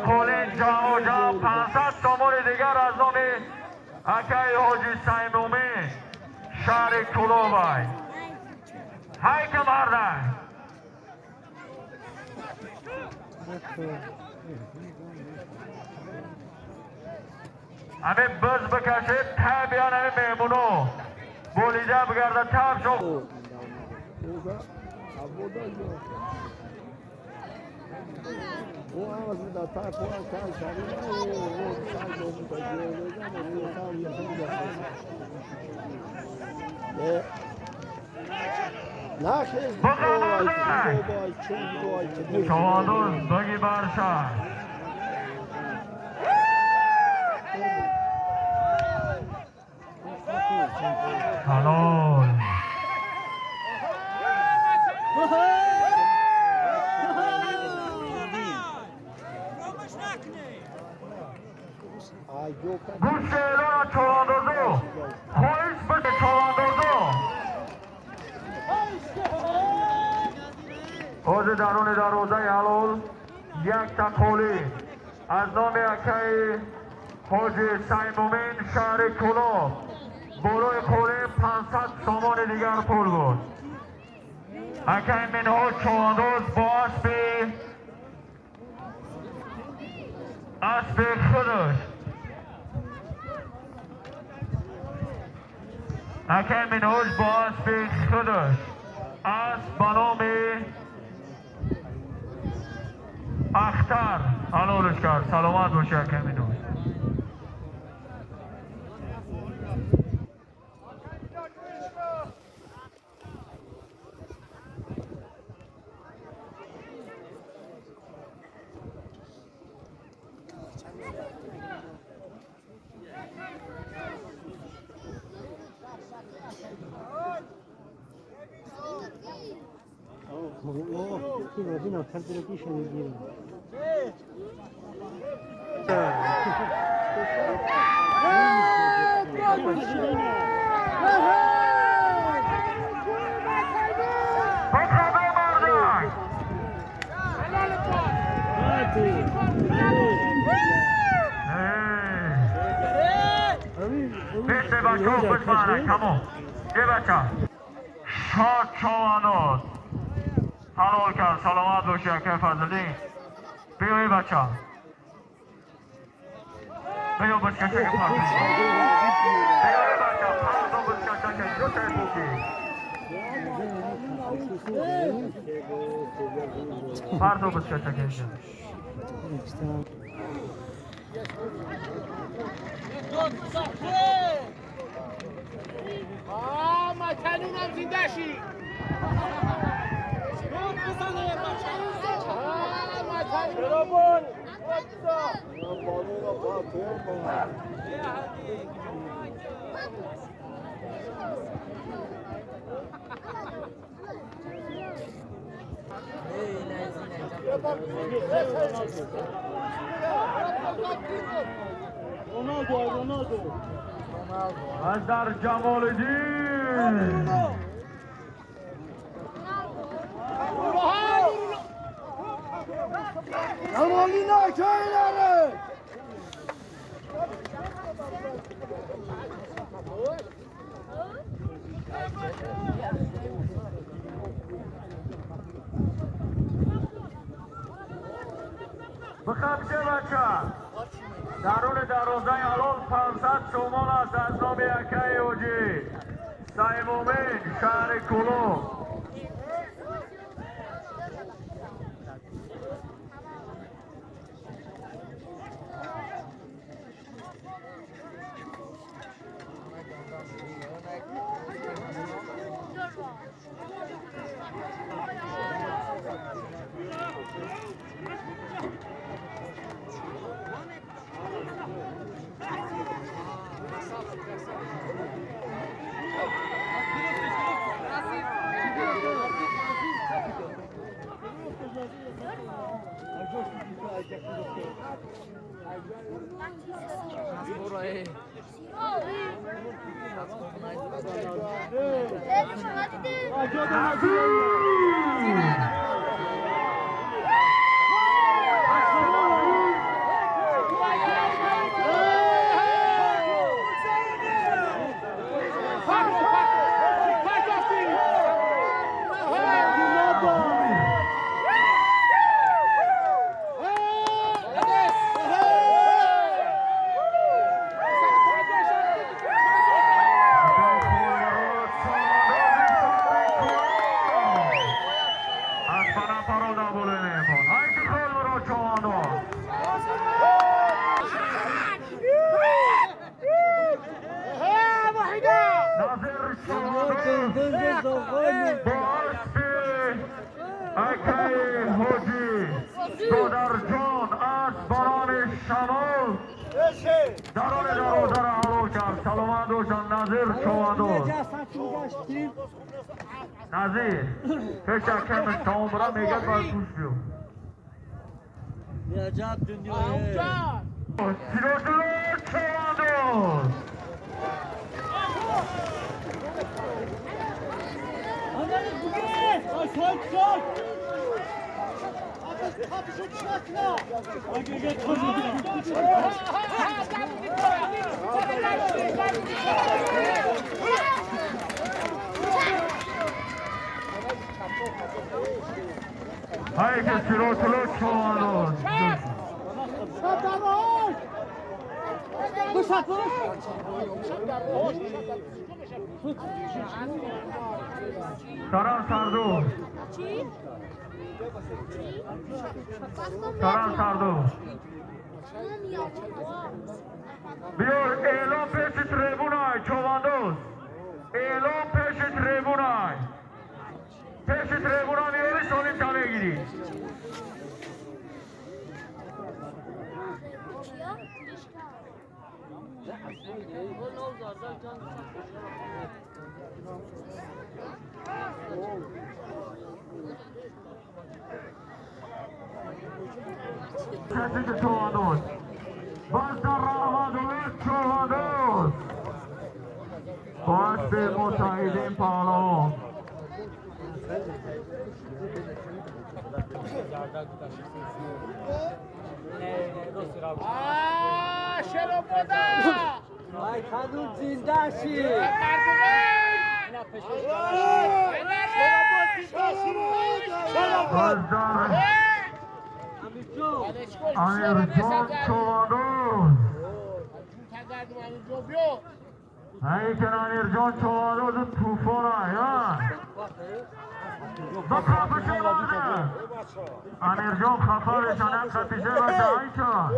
کلین جمع و جمع 500 تومان دیگر از نام اکای حاجی سیمومی شهر کلوبای. های که مردن همه بز بکشید تا بیان همه میمونو بولیده بگرده تب شو چواندوز بگی برشا حلال گوش ایلان چواندوزو خویش بده چواندوزو حوض درون دروازه حلال یک تکولی از نام اکای حاجی سیمومین شهر کلوب بروی کولی 500 تومان دیگر پول بود. اکای منهاج چواندوز با اسب خودش اکای منهاج با اسب خودش اسب به نام اختر حلالش کرد. سلامت باشه اکای منهاج. Fino per dire chi c'è di dire. Beste bachon خوش مانه کمو یه بچه شاد چواندوز حلال کرد. سلامت باشی اکای فضلی. بیا ای بچه بیا بسکشه که پرد بیا ای بچه پرد و بسکشه که جو تای بوکی پرد و بسکشه که جو مکنونم زنده شی برابون رونالدو از در جمال الدین Amalina köyleri! بخمچه بچه درون دروازه حلال 500 تومان است از نام اکای حاجی سیمومین شهر کلوب. اکای حاجی دادر جان از باران شمال دران دروازه را حلال کرد. سلامت باشن نظیر چواندوز. نظیر پیش اکیم شامبرا میگه باید توش بیو. عجب دنیایه. سیروتلو چواندوز. های که سیروتلو چواندوز. سران سردو سران سردو بیار اعلام پیش تریبونای چواندوز. اعلام پیش تریبونای. پیش تریبونای میاری سالیم تا بگیری. کسی که چواندوز باز در رحمت چواندوز باز به متحدین پهلوان شروع بوده ای خانون زنده شی. باز در امیر جان چواندوز. ای که امیر جان چواندوز توفان ها با خفشه بازه امیر جان خفه بشنم خفشه بازه ای چا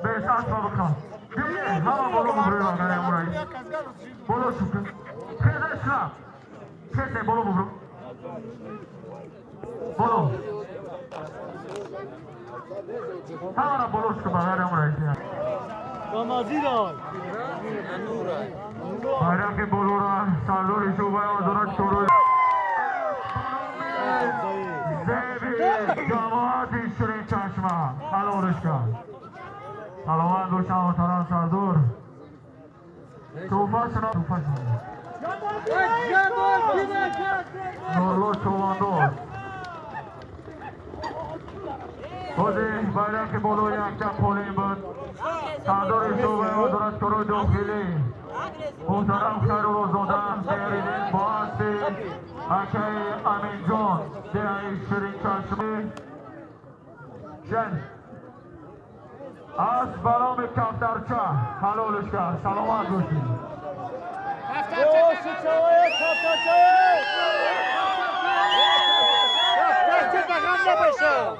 بهش اسبا بکن دیگه همه بولو ببروی بگنه امورایی بولو شکر خیزه اسلام خیزه بولو ببرو بولو همه را بولو شکر بگنه امورایی باید که بولو را سردوری شو باید آزارت شروع زیبی جماعت شیرین چشمه حلالش کرد. سلامت باشم محترم سردور. توفه شنا نورلو چواندوز بازی باید که بولو یک جب پولین بود. سردور شعبه وزارت کارهای داخلی محترم خیر و روزاده بیاریدین با هستی اکای امین جان دیگه شیرین چشمه جن از برام کفترچه حلالش کرد. سلامت باشید. کفترچه